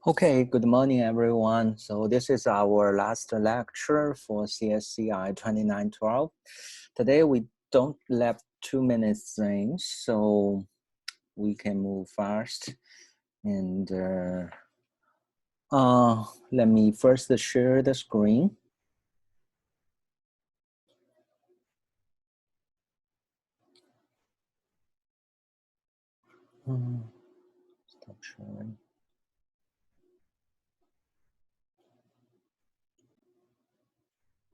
Okay, good morning, everyone. So this is our last lecture for CSCI 2912. Today we don't left 2 minutes things, so we can move fast. And let me first share the screen. Stop sharing.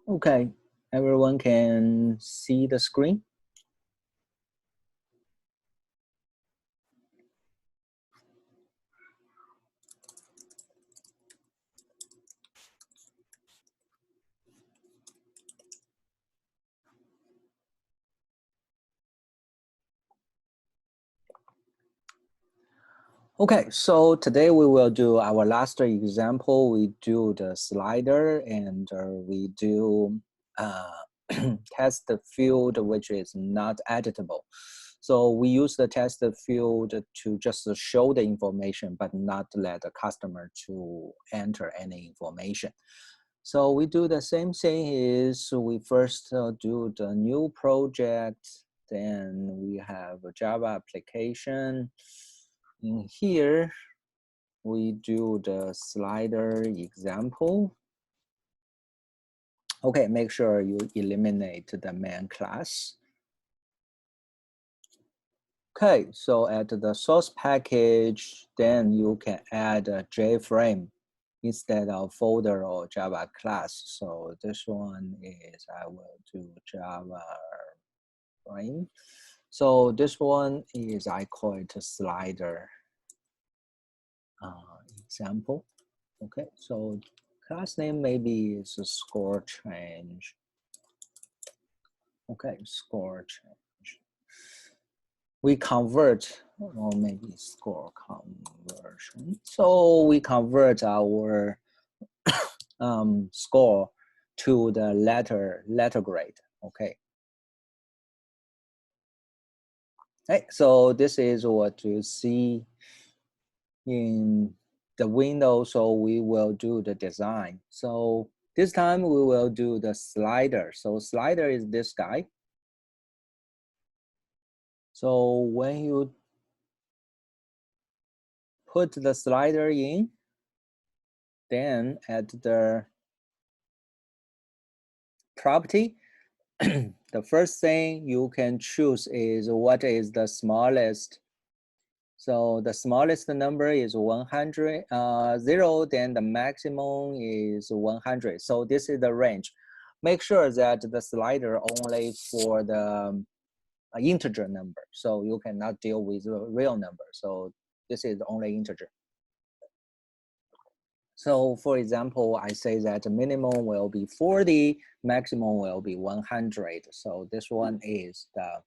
Okay, everyone can see the screen? Okay, so today we will do our last example. We do the slider and we do test the field which is not editable. So we use the test field to just show the information, but not let the customer to enter any information. So we do the same thing is we first do the new project, then we have a Java application. In here, we do the slider example. Okay, make sure you eliminate the main class. Okay, so at the source package, then you can add a JFrame instead of folder or Java class. So this one is, I will do Java frame. So this one is, I call it a slider example. Okay, so class name maybe is a score change. Okay, score change. We convert, or maybe score conversion. So we convert our score to the letter grade. Okay. Hey, so this is what you see in the window. So we will do the design. So this time we will do the slider. So slider is this guy. So when you put the slider in, then at the property, the first thing you can choose is what is the smallest. So the smallest number is 100, 0, then the maximum is 100. So this is the range. Make sure that the slider only for the integer number. So you cannot deal with a real number. So this is only integer. So for example, I say that the minimum will be 40, maximum will be 100. So this one is the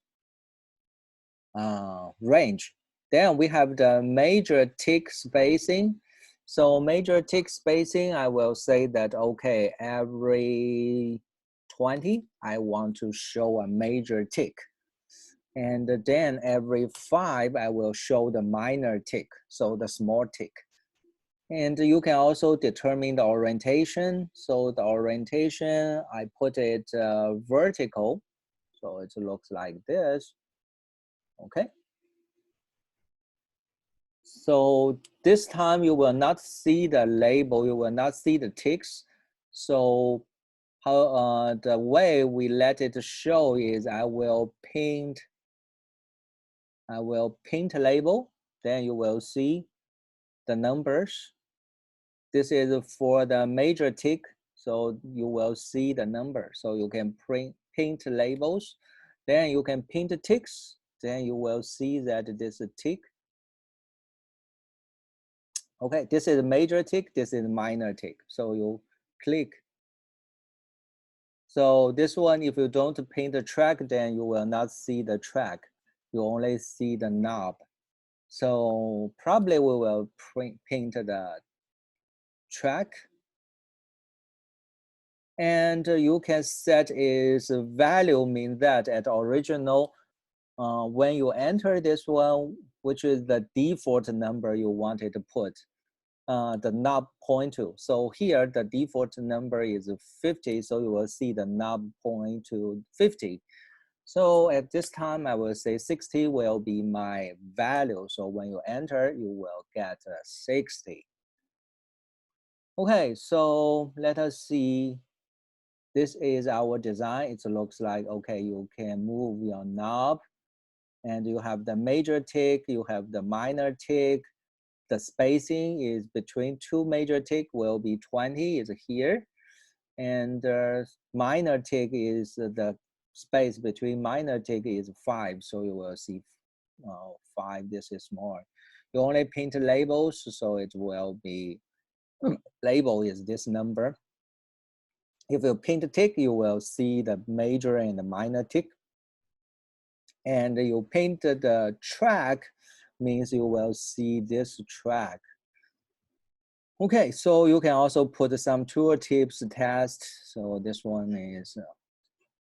range. Then we have the major tick spacing. So major tick spacing, I will say that, okay, every 20, I want to show a major tick. And then every 5, I will show the minor tick, so the small tick. And you can also determine the orientation. So the orientation, I put it vertical. So it looks like this. Okay. So this time you will not see the label, you will not see the ticks. So how the way we let it show is I will paint label, then you will see the numbers. This is for the major tick, so you will see the number. So you can paint labels, then you can paint ticks, then you will see that this is tick. Okay, this is a major tick, this is a minor tick. So you click. So this one, if you don't paint the track, then you will not see the track. You only see the knob. So probably we will paint the track. And you can set its value, means that at original, when you enter this one, which is the default number you wanted to put, the knob point to. So here the default number is 50, so you will see the knob point to 50. So at this time, I will say 60 will be my value. So when you enter, you will get 60. Okay, so let us see. This is our design. It looks like, okay, you can move your knob and you have the major tick, you have the minor tick. The spacing is between two major tick will be 20 is here. And minor tick is the space between minor tick is 5. So you will see 5, this is more. You only paint labels, so it will be, label is this number. If you paint a tick, you will see the major and the minor tick. And you paint the track, means you will see this track. Okay, so you can also put some tooltips test. So this one is,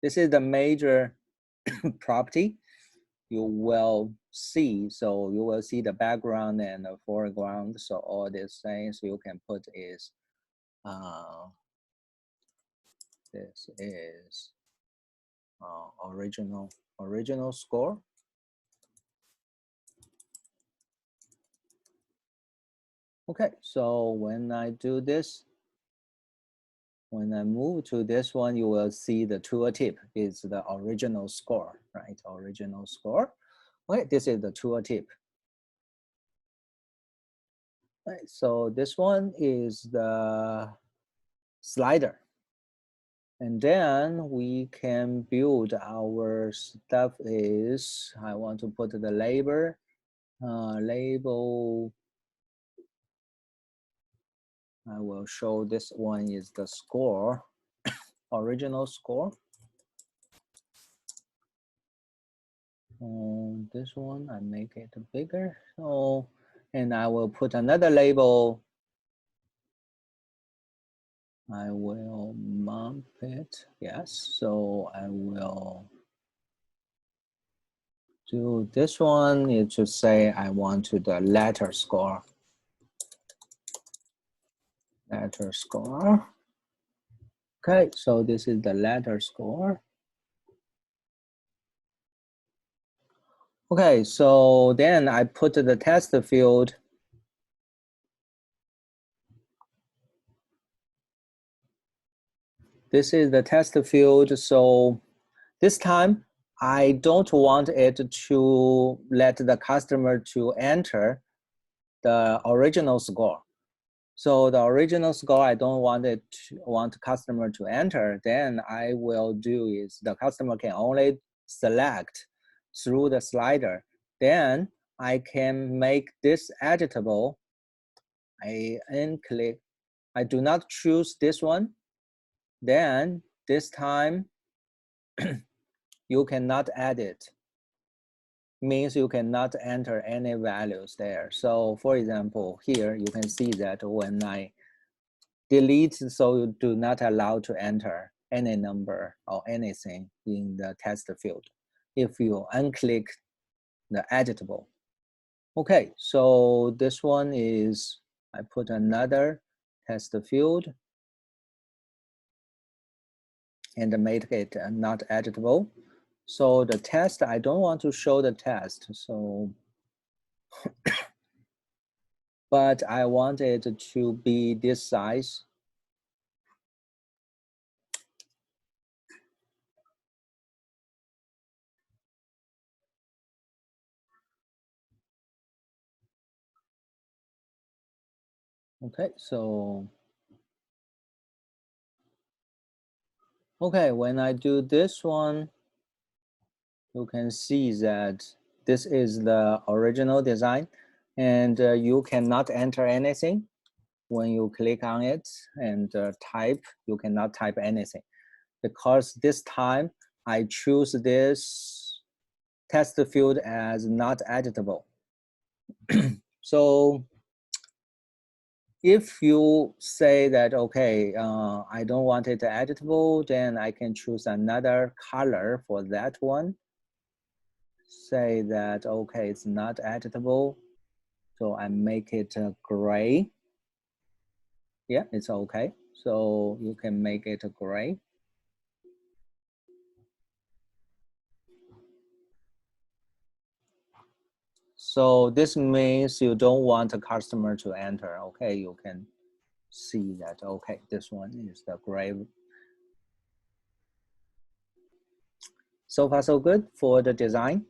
this is the major property you will see. So you will see the background and the foreground. So all these things you can put is, this is original score. Okay, so when I do this, when I move to this one, you will see the tooltip is the original score, right? Original score. Okay, this is the tooltip. Right, so this one is the slider. And then we can build our stuff is, I want to put the label, I will show this one is the score, original score. This one, I make it bigger. So, and I will put another label. I will map it, yes. So I will do this one is to say I want to the letter score. Letter score. Okay, so this is the letter score. Okay, so then I put the test field. This is the test field. So this time I don't want it to let the customer to enter the original score. So the original score, I don't want it to, want customer to enter. Then I will do is the customer can only select through the slider. Then I can make this editable. I unclick. I do not choose this one. Then this time you cannot edit. Means you cannot enter any values there. So for example, here you can see that when I delete, so you do not allow to enter any number or anything in the test field if you unclick the editable. Okay, so this one is, I put another test field and make it not editable. So the test, I don't want to show the test, so but I want it to be this size. Okay, so, okay, when I do this one, you can see that this is the original design and you cannot enter anything. When you click on it and type, you cannot type anything because this time I choose this test field as not editable. So if you say that, okay, I don't want it editable, then I can choose another color for that one. Say that, okay, it's not editable. So I make it gray. Yeah, it's okay. So you can make it gray. So this means you don't want a customer to enter. Okay, you can see that. Okay, this one is the gray. So far, so good for the design.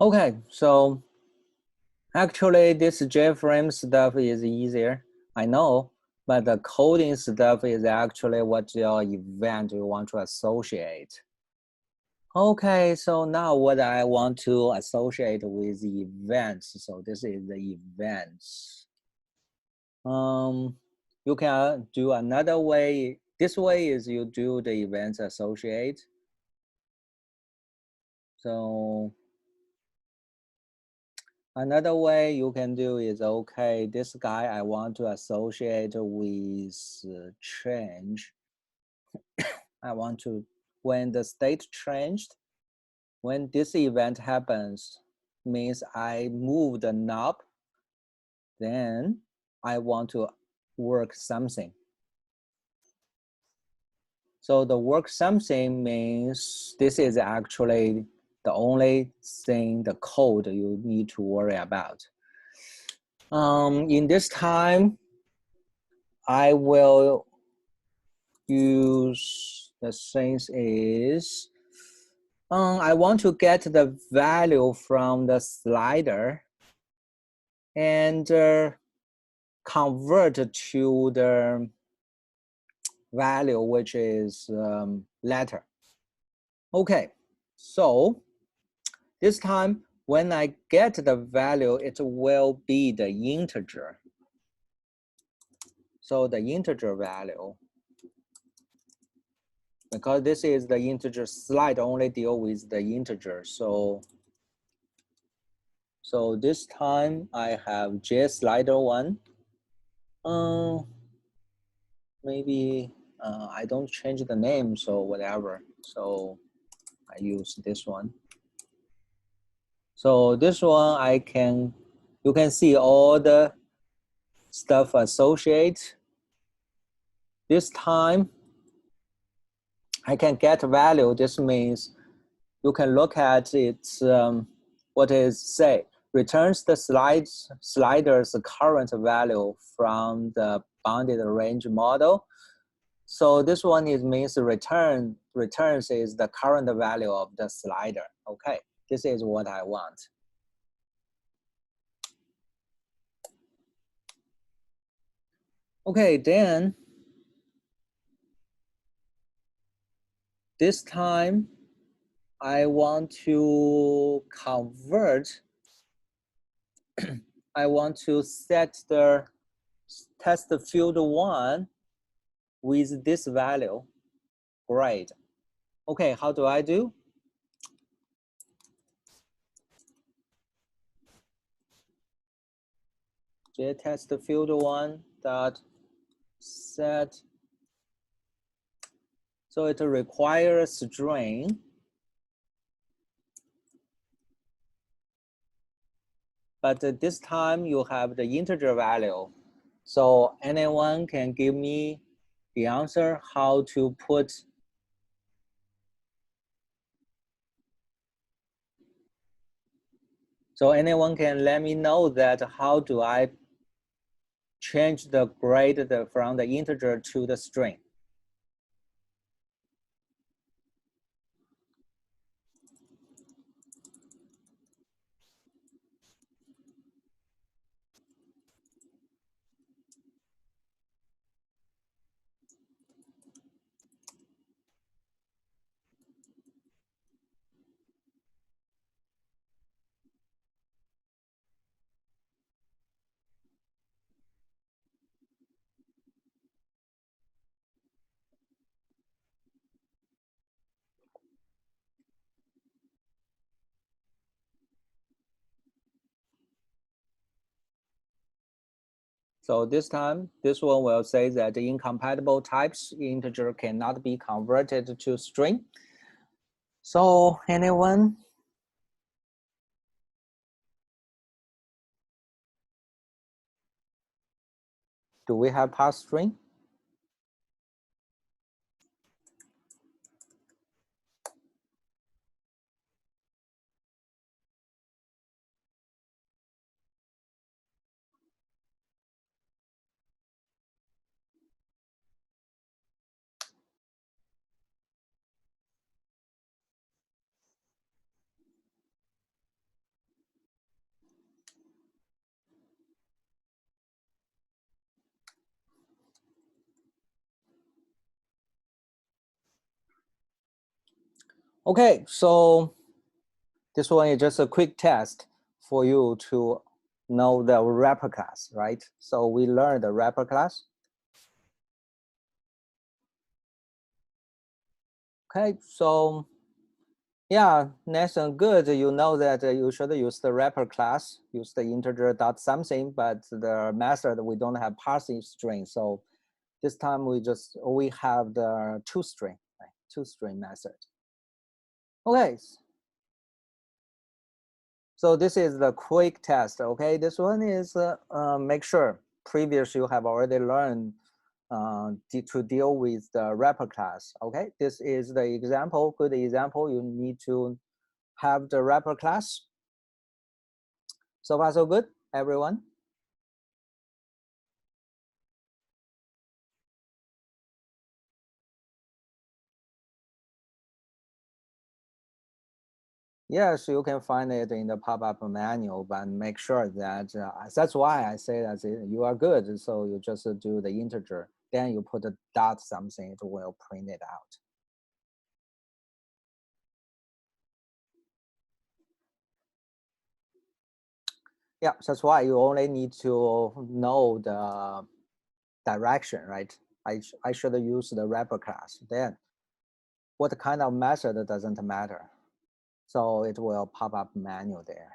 Okay, so actually this JFrame stuff is easier, I know, but the coding stuff is actually what your event you want to associate. Okay, so now what I want to associate with events. So this is the events. You can do another way. This way is you do the events associate. So another way you can do is, okay, this guy I want to associate with change. I want to, when the state changed, when this event happens, means I move the knob, then I want to work something. So the work something means this is actually the only thing, the code you need to worry about. In this time, I will use the things is, I want to get the value from the slider and convert to the value, which is letter. Okay, so this time when I get the value, it will be the integer. So the integer value, because this is the integer slide, only deal with the integer. So this time I have JSlider1. Maybe I don't change the name, so whatever. So I use this one. So this one you can see all the stuff associate. This time I can get value. This means you can look at it, what is say, returns the slider's current value from the bounded range model. So this one means returns is the current value of the slider. Okay, this is what I want. Okay, then this time I want to convert, I want to set the test field 1 with this value, grade. Okay, how do I do? JTest field 1 dot set. So it requires string. But this time you have the integer value. So anyone can give me the answer how to put. So anyone can let me know that how do I change the grade from the integer to the string. So this time, this one will say that the incompatible types integer cannot be converted to string. So anyone? Do we have parse string? Okay, so this one is just a quick test for you to know the wrapper class, right? So we learned the wrapper class. Okay, so yeah, nice and good. You know that you should use the wrapper class, use the integer dot something, but the method we don't have parsing string. So this time we have the toString, right? toString method. Okay. So this is the quick test. Okay, this one is make sure previous you have already learned to deal with the wrapper class. Okay, this is the example, good example. You need to have the wrapper class. So far so good, everyone? Yes, you can find it in the pop-up menu, but make sure that that's why I say that you are good. So you just do the integer, then you put a dot something, it will print it out. Yeah, that's why you only need to know the direction, right? I should use the wrapper class. Then what kind of method doesn't matter. So it will pop up menu there.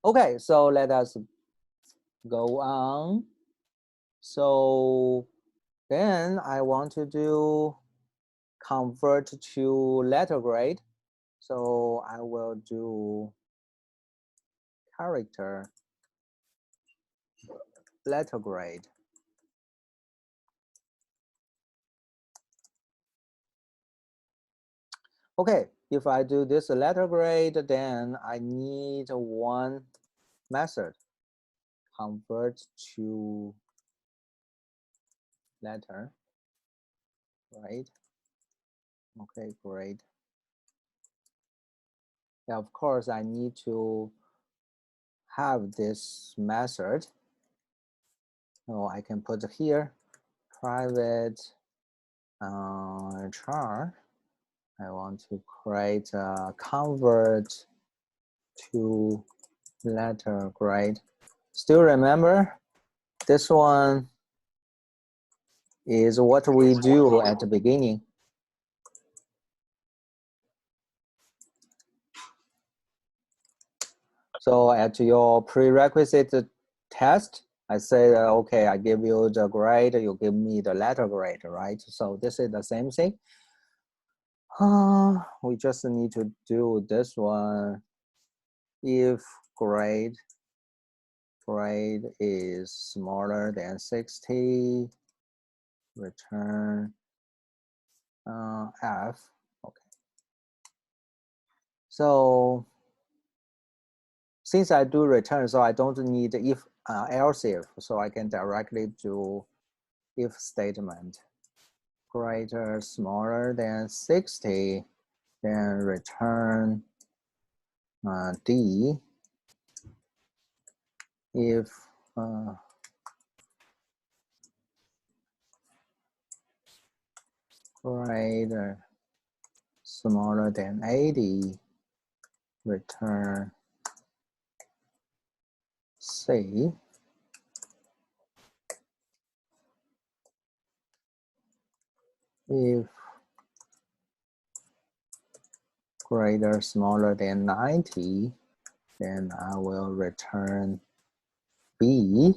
Okay, so let us go on. So then I want to do convert to letter grade. So I will do character letter grade. Okay, if I do this letter grade, then I need one method, convert to letter, right? Okay, great. Yeah, of course, I need to have this method. So I can put here, private char. I want to create a convert to letter grade. Still remember, this one is what we do at the beginning. So at your prerequisite test, I say, okay, I give you the grade, you give me the letter grade, right? So this is the same thing. We just need to do this one. If grade is smaller than 60, return F. Okay. So since I do return, so I don't need if else if, so I can directly do if statement. Greater smaller than 60, then return D. If greater smaller than 80, return C. If greater smaller than 90, then I will return B.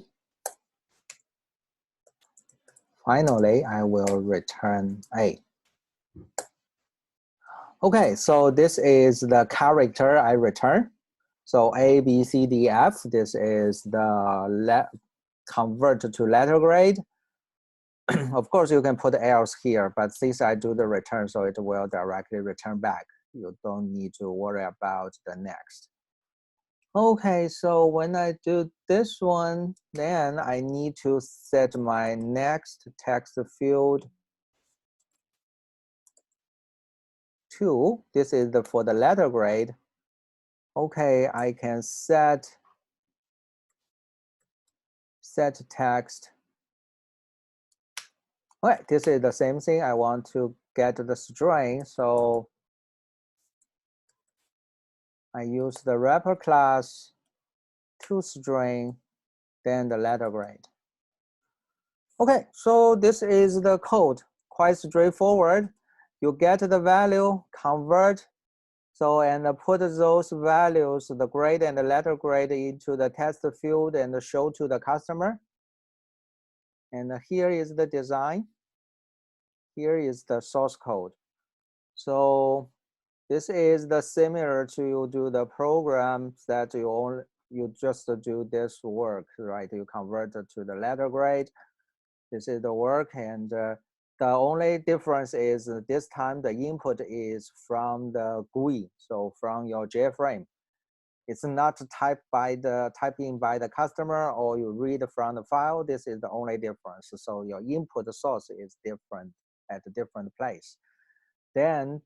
Finally, I will return A. Okay, so this is the character I return. So A, B, C, D, F, this is the convert to letter grade. Of course, you can put else here, but since I do the return, so it will directly return back. You don't need to worry about the next. Okay, so when I do this one, then I need to set my next text field to, this is for the letter grade. Okay, I can set text. Okay, this is the same thing. I want to get the string, so I use the wrapper class to string, then the letter grade. Okay, so this is the code, quite straightforward. You get the value, convert, so and put those values, the grade and the letter grade, into the test field and show to the customer. And here is the design. Here is the source code. So this is the similar to you do the programs that you just do this work, right? You convert it to the letter grade. This is the work, and the only difference is this time the input is from the GUI, so from your JFrame. It's not typed in by the customer, or you read from the file. This is the only difference. So your input source is different at a different place. Then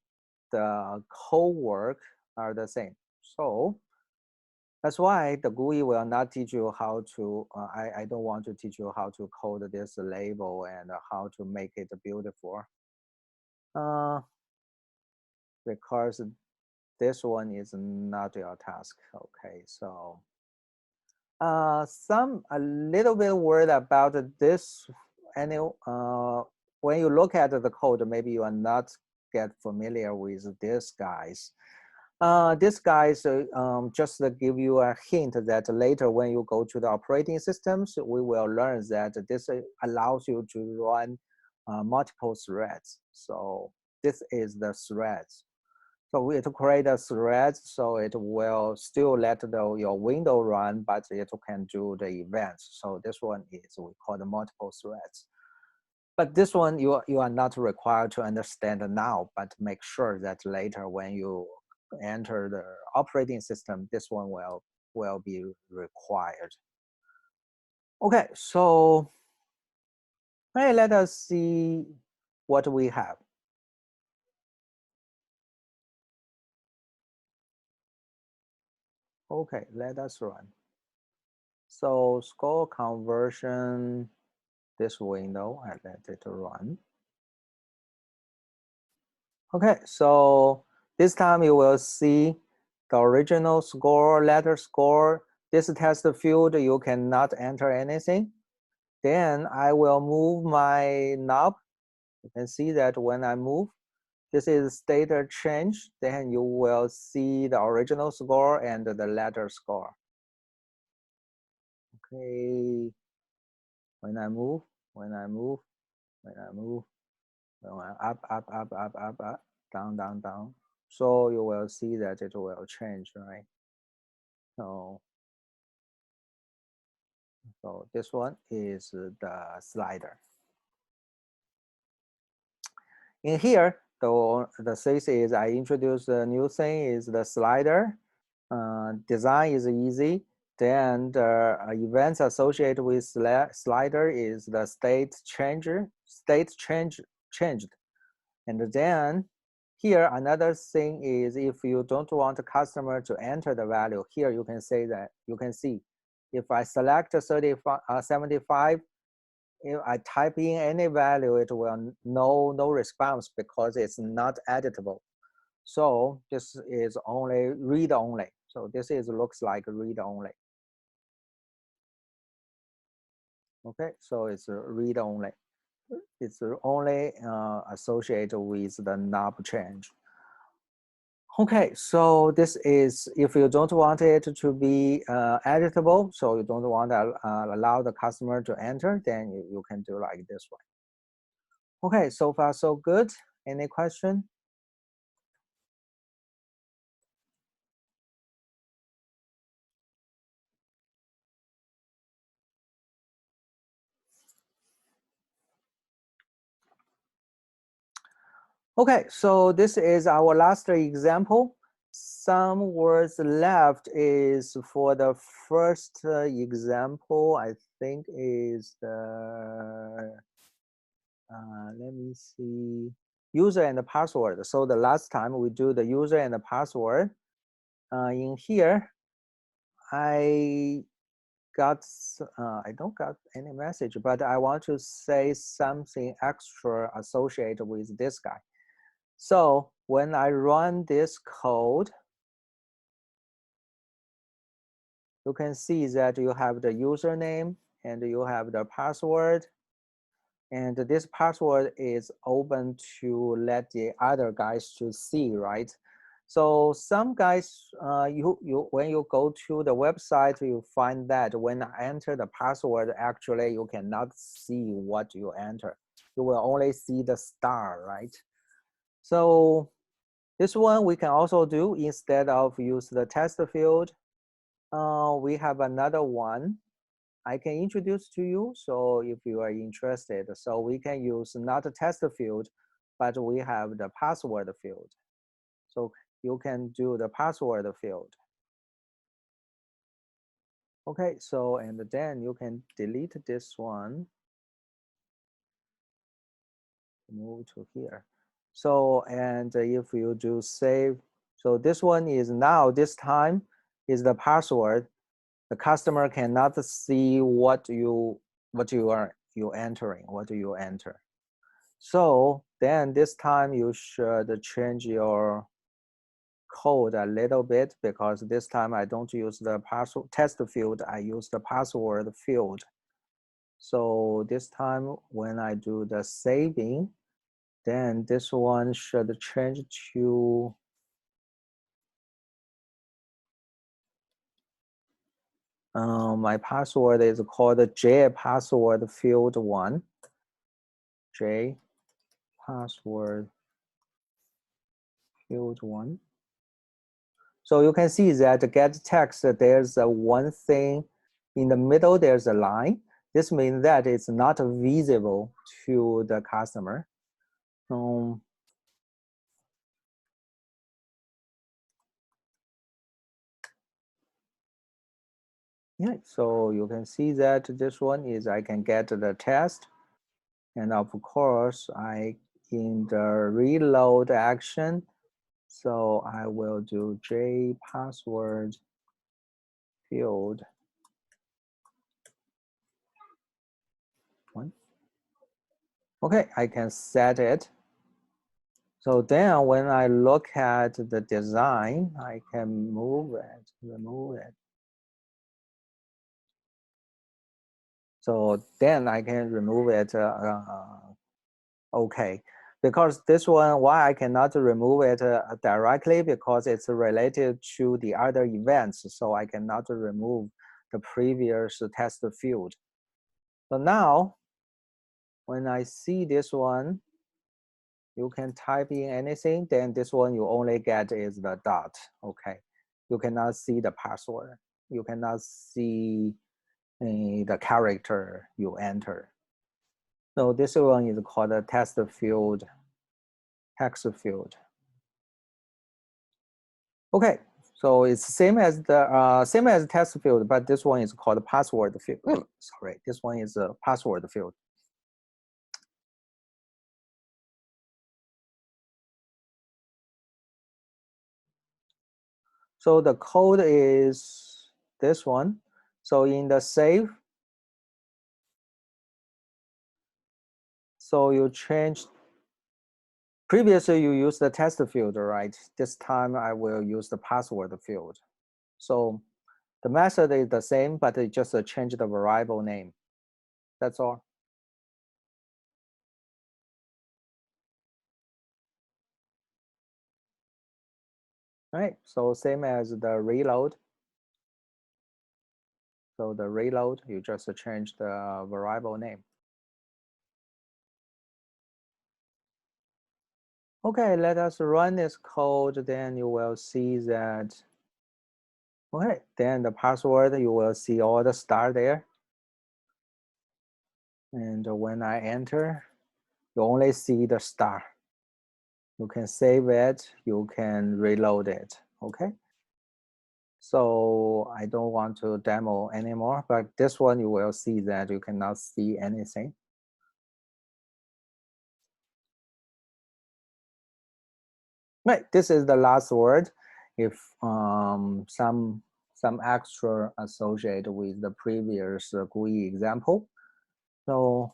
the code work are the same. So that's why the GUI will not teach you how to, I don't want to teach you how to code this label and how to make it beautiful. Because this one is not your task. Okay, so a little bit word about this. When you look at the code, maybe you are not get familiar with these guys. This guys just to give you a hint that later when you go to the operating systems, we will learn that this allows you to run multiple threads. So this is the threads. So it create a thread, so it will still let your window run, but it can do the events. So this one is we call the multiple threads. But this one you are not required to understand now, but make sure that later when you enter the operating system, this one will be required. Okay, so hey, let us see what we have. Okay, let us run. So score conversion, this window, I let it run. Okay, so this time you will see the original score, letter score. This test field, you cannot enter anything. Then I will move my knob. You can see that when I move, this is state change. Then you will see the original score and the letter score. Okay, when I move, when I move, when I move, up, up, up, up, up, up, down, down, down. So you will see that it will change, right? So this one is the slider. In here, the thing is I introduced a new thing is the slider. Design is easy. Then the events associated with slider is the state changed. And then here, another thing is if you don't want a customer to enter the value, here you can say that, you can see, if I select 75, if I type in any value, it will no response because it's not editable. So this is only read only. So this is looks like read only. Okay, so it's read only. It's only associated with the knob change. Okay, so this is if you don't want it to be editable, so you don't want to allow the customer to enter, then you can do like this one. Okay, so far so good. Any question? Okay, so this is our last example. Some words left is for the first example, I think is the, let me see, user and the password. So the last time we do the user and the password. In here, I I don't got any message, but I want to say something extra associated with this guy. So when I run this code, you can see that you have the username and you have the password. And this password is open to let the other guys to see, right? So some guys, when you go to the website, you find that when I enter the password, actually you cannot see what you enter. You will only see the star, right? So this one we can also do instead of use the test field. We have another one I can introduce to you. So if you are interested, so we can use not a test field, but we have the password field. So you can do the password field. Okay, so and then you can delete this one, move to here. So and if you do save, so this one is now this time is the password. The customer cannot see what you entering, what do you enter. So then this time you should change your code a little bit because this time I don't use the password test field, I use the password field. So this time when I do the saving, then this one should change to my password is called J password field 1. J password field 1. So you can see that get text, there's a one thing in the middle, there's a line. This means that it's not visible to the customer. Yeah, so you can see that this one is I can get the test. And of course, in the reload action, so I will do J password field 1. Okay, I can set it. So then when I look at the design, I can move it, remove it. So then I can remove it, okay. Because this one, why I cannot remove it directly, because it's related to the other events. So I cannot remove the previous test field. So now, when I see this one, you can type in anything, then this one you only get is the dot, okay? You cannot see the password. You cannot see the character you enter. So this one is called a test field, text field. Okay, so it's same as the test field, but this one is called password field. Sorry, this one is a password field. So the code is this one. So in the save, so you change, previously you used the test field, right? This time I will use the password field. So the method is the same, but it just change the variable name. That's all. right? So same as the reload. So the reload, you just change the variable name. Okay, let us run this code, then you will see that, okay, then the password, you will see all the star there. And when I enter, you only see the star. You can save it, you can reload it, okay? So I don't want to demo anymore, but this one you will see that you cannot see anything. Right, this is the last word. If some extra associated with the previous GUI example. So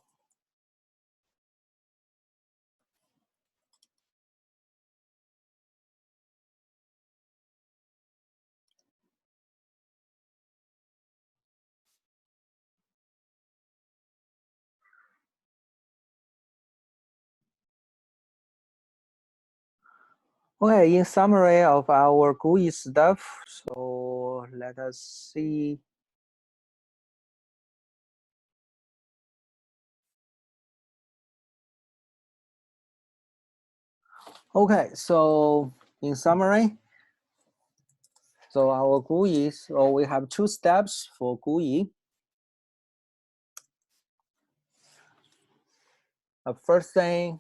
okay, in summary of our GUI stuff, so let us see. Okay, so in summary, so our GUI, so we have 2 steps for GUI. The first thing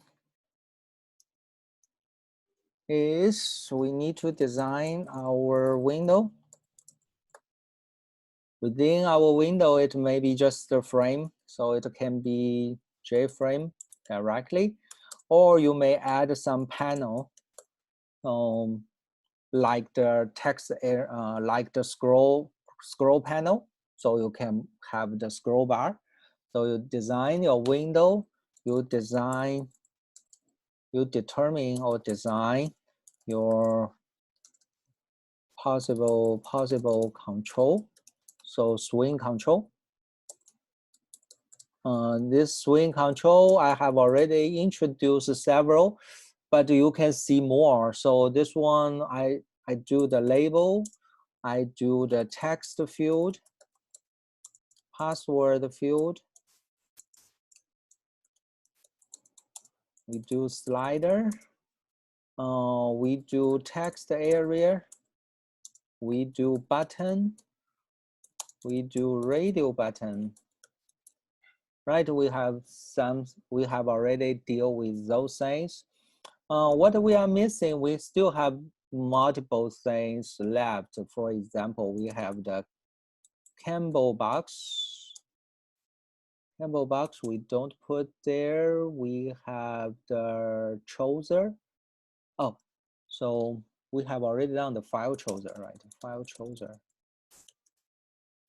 is we need to design our window. Within our window, it may be just a frame, so it can be JFrame directly, or you may add some panel, like the text, like the scroll panel, so you can have the scroll bar. So you design your window, you determine or design your possible control. So swing control. This swing control, I have already introduced several, but you can see more. So this one, I do the label, I do the text field, password field. We do slider. We do text area. We do button. We do radio button. Right, we have already deal with those things. What we are missing, we still have multiple things left. For example, we have the Campbell box. Campbell box we don't put there. We have the chooser. Oh, so we have already done the file chooser, right? File chooser.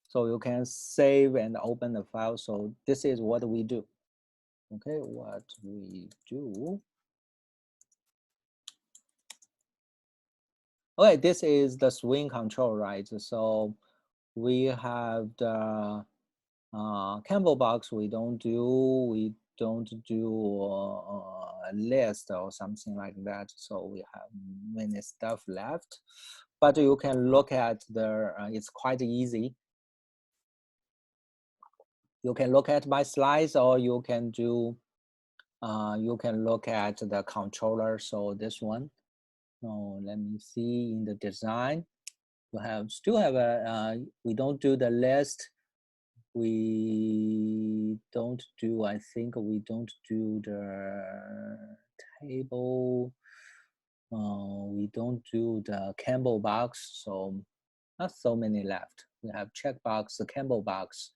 So you can save and open the file. So this is what we do. Okay, what we do. Okay, this is the swing control, right? So we have the Campbell box. We don't do a list or something like that. So we have many stuff left, but you can look at the. It's quite easy. You can look at my slides, or you can do. You can look at the controller. So this one. So let me see in the design. We still have a. We don't do the list. We don't do. I think we don't do the table. We don't do the Campbell box. So not so many left. We have checkbox, the Campbell box,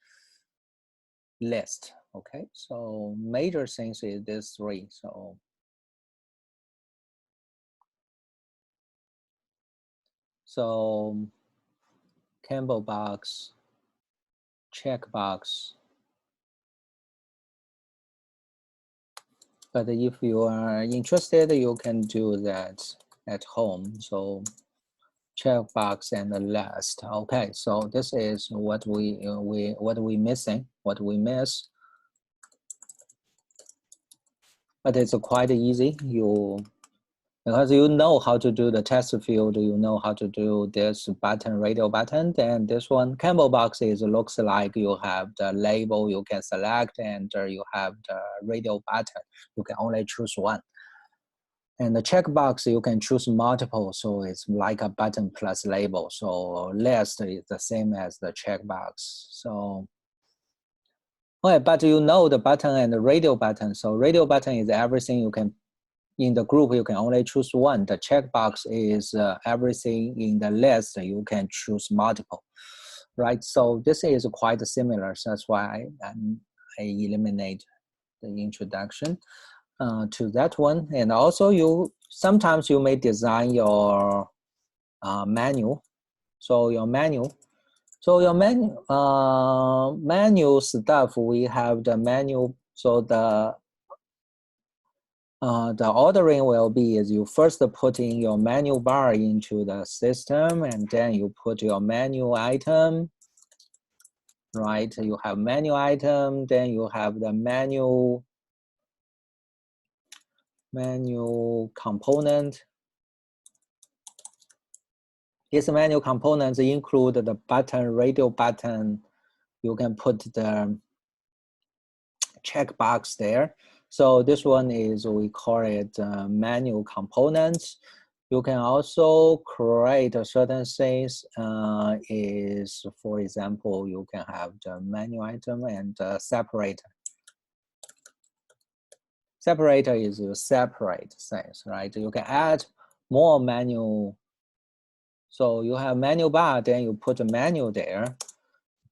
list. Okay, so major things is this 3. So Campbell box, checkbox. But if you are interested, you can do that at home. So checkbox and the list. Okay, so this is what we missing, what we miss. But it's quite easy. because you know how to do the test field, you know how to do this button, radio button. Then this one, Campbell box looks like you have the label you can select, and you have the radio button. You can only choose one. And the checkbox, you can choose multiple, so it's like a button plus label. So list is the same as the checkbox. So, okay, but you know the button and the radio button. So radio button is everything you can, in the group, you can only choose one. The checkbox is everything in the list, you can choose multiple, right? So this is quite similar. So that's why I eliminate the introduction to that one. And also sometimes you may design your manual. So your manual stuff, we have the manual. So the ordering will be is you first put in your menu bar into the system, and then you put your menu item, right? You have menu item, then you have the menu component. This menu components include the button, radio button. You can put the checkbox there. So this one is, we call it menu components. You can also create certain things is, for example, you can have the menu item and separator. Separator is you separate things, right? You can add more menu. So you have menu bar, then you put a menu there.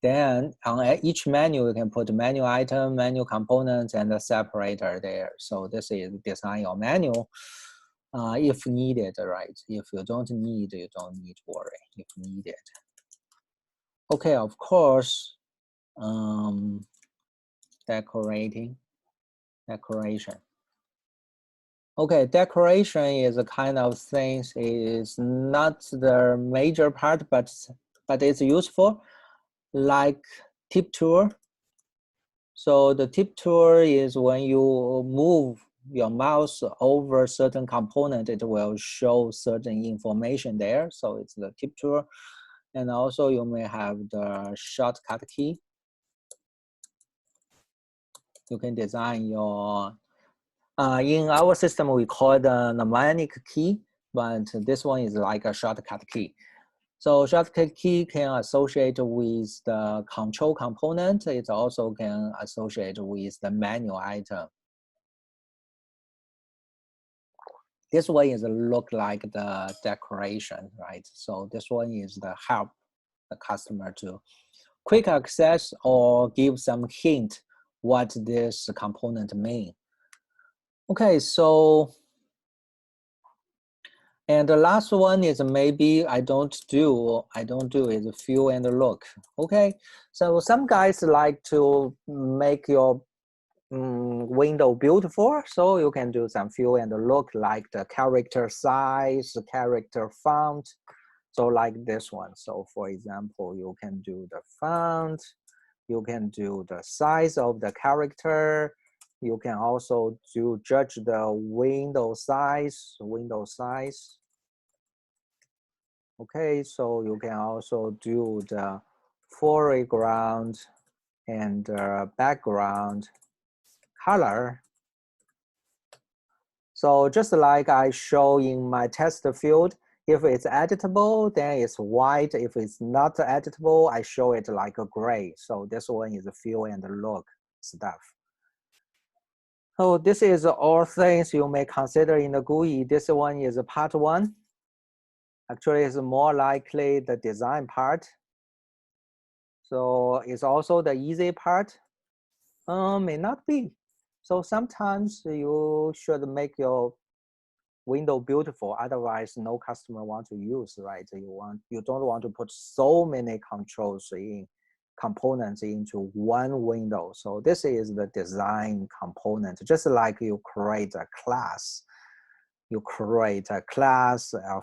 Then on each menu, you can put menu item, menu components, and a separator there. So this is design your menu if needed, right? If you don't need, you don't need to worry if needed. Okay, of course, decoration. Okay, decoration is a kind of thing, is not the major part, but it's useful, like tip tour. So the tip tour is when you move your mouse over certain component, it will show certain information there. So it's the tip tour. And also you may have the shortcut key. You can design your, in our system, we call it the mnemonic key, but this one is like a shortcut key. So shortcut key can associate with the control component. It also can associate with the menu item. This one is look like the decoration, right? So this one is the help the customer to quick access or give some hint what this component mean. Okay, so, and the last one is maybe I don't do is feel and look. Okay, so some guys like to make your window beautiful, so you can do some feel and look, like the character size, character font. So like this one. So for example, you can do the font, you can do the size of the character. You can also judge the window size. Okay, so you can also do the foreground and background color. So just like I show in my test field, if it's editable, then it's white. If it's not editable, I show it like a gray. So this one is feel and look stuff. So this is all things you may consider in the GUI. This one is part one. Actually, it's more likely the design part. So it's also the easy part. May not be. So sometimes you should make your window beautiful, otherwise no customer want to use, right? You don't want to put so many controls in components into one window. So this is the design component. Just like you create a class,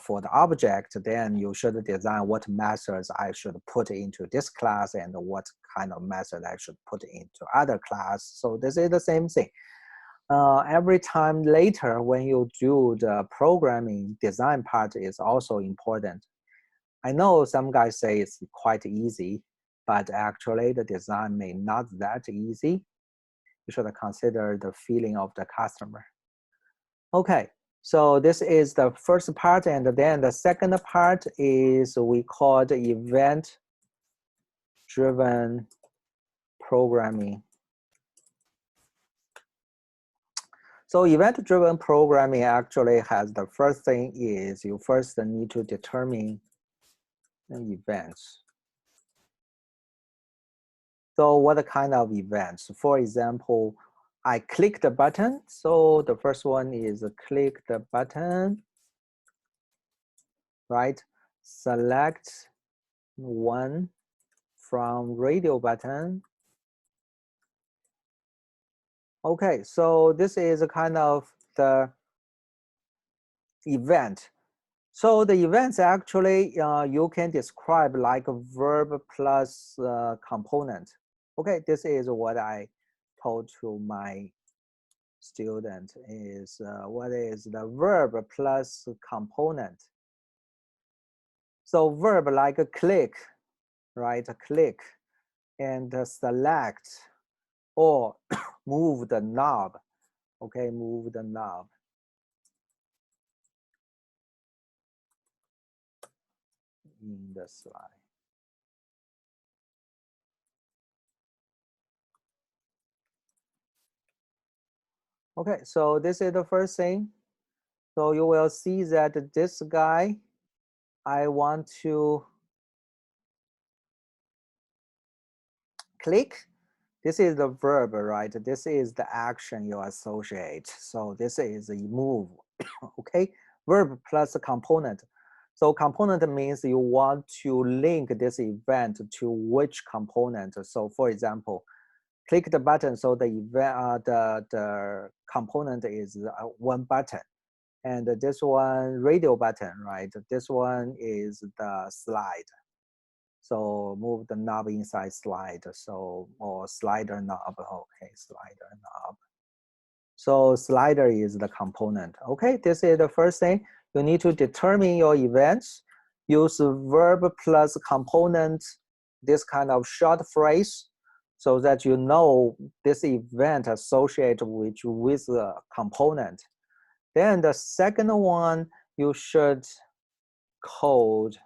for the object, then you should design what methods I should put into this class and what kind of method I should put into other class. So this is the same thing. every time later when you do the programming design part is also important. I know some guys say it's quite easy, but actually the design may not that easy. You should consider the feeling of the customer. Okay, so this is the first part, and then the second part is we call the event-driven programming. So event-driven programming actually has the first thing is you first need to determine an events. So what kind of events? For example, I click the button. So the first one is click the button, right? Select one from radio button. Okay, so this is a kind of the event. So the events actually you can describe like a verb plus component. Okay, this is what I told to my student is what is the verb plus component. So verb like a click, right? A click and select or move the knob. Okay, move the knob. In the slide. Okay, so this is the first thing. So you will see that this guy, I want to click. This is the verb, right? This is the action you associate. So this is a move, okay? Verb plus a component. So component means you want to link this event to which component. So for example, click the button. So the event, the component is one button. And this one radio button, right? This one is the slide. So move the knob inside slide. So, or slider knob, okay, slider knob. So slider is the component. Okay, this is the first thing. You need to determine your events. Use verb plus component, this kind of short phrase, so that you know this event associated with the component. Then the second one, you should code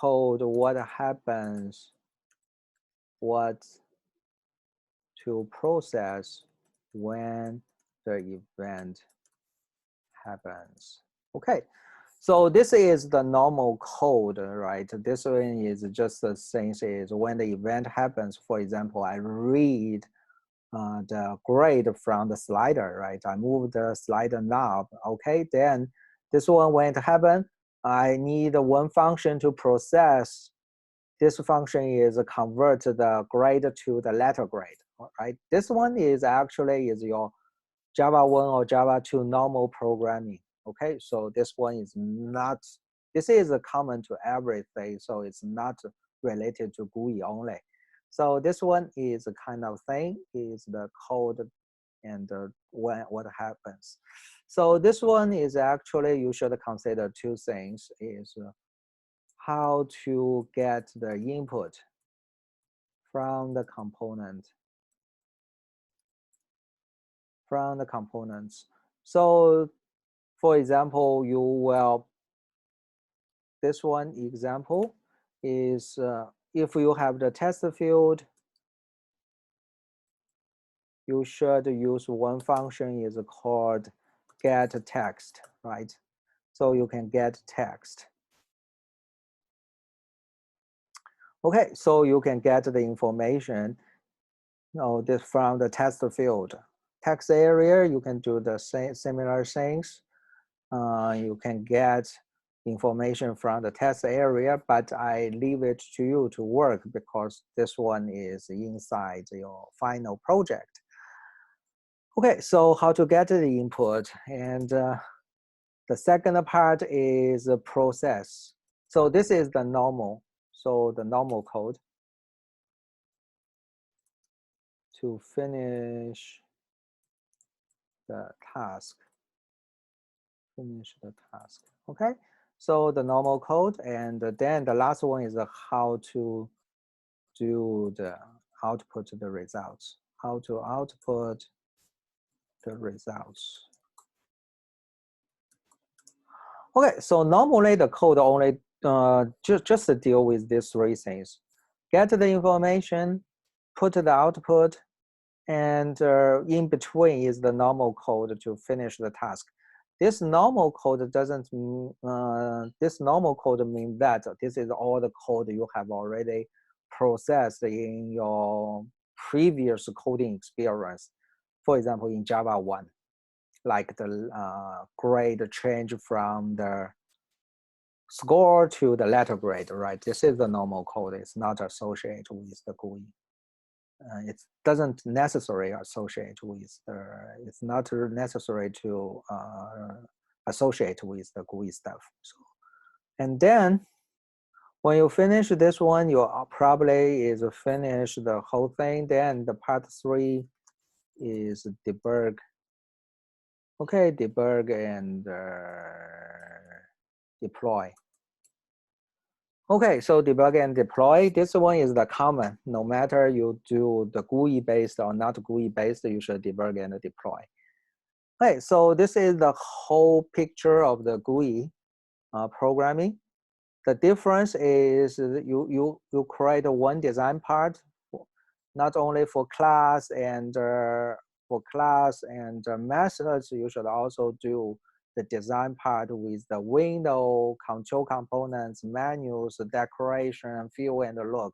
what happens, what to process when the event happens. Okay, so this is the normal code, right? This one is just the same is when the event happens. For example, I read the grade from the slider, right? I move the slider knob, okay? Then this one, when it happens, I need one function to process. This function is convert the grade to the letter grade, right? This one is actually is your Java 1 or Java 2 normal programming, okay? So this one is not, this is common to everything, so it's not related to GUI only. So this one is a kind of thing, is the code and what happens. So this one is actually, you should consider two things, is how to get the input from the component, from the components. So for example, you will, this one example is if you have the test field, you should use one function is called get text, right? So you can get text. Okay, so you can get the information, this from the test field. Text area, you can do the same similar things. You can get information from the test area, but I leave it to you to work because this one is inside your final project. Okay, so how to get the input, and the second part is the process. So this is the normal, so the normal code to finish the task. Finish the task. Okay, so the normal code, and then the last one is how to do the output the results. How to output the results. Okay, so normally the code only just deal with these three things: get the information, put the output, and in between is the normal code to finish the task. This normal code doesn't this normal code means that this is all the code you have already processed in your previous coding experience. For example, in Java 1, like the grade change from the score to the letter grade, right? This is the normal code. It's not associated with the GUI. It doesn't necessarily associate with the, it's not necessary to associate with the GUI stuff. So, and then when you finish this one, you probably is finish the whole thing. Then the part 3 is debug. Okay, debug and deploy. Okay, so debug and deploy, this one is the common. No matter you do the GUI based or not GUI based, you should debug and deploy. Okay, so this is the whole picture of the GUI programming. The difference is you create one design part, not only for class and methods. You should also do the design part with the window, control components, menus, decoration, field, and look.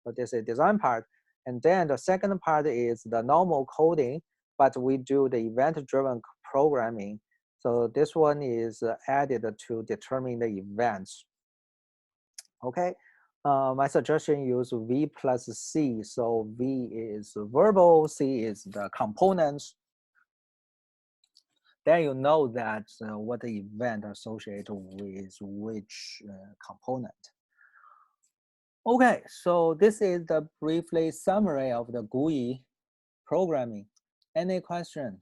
So this is design part. And then the second part is the normal coding, but we do the event-driven programming. So this one is added to determine the events. Okay, my suggestion use V plus C. So V is verbal, C is the components. Then you know that what the event associated with which component. Okay, so this is the briefly summary of the GUI programming. Any question?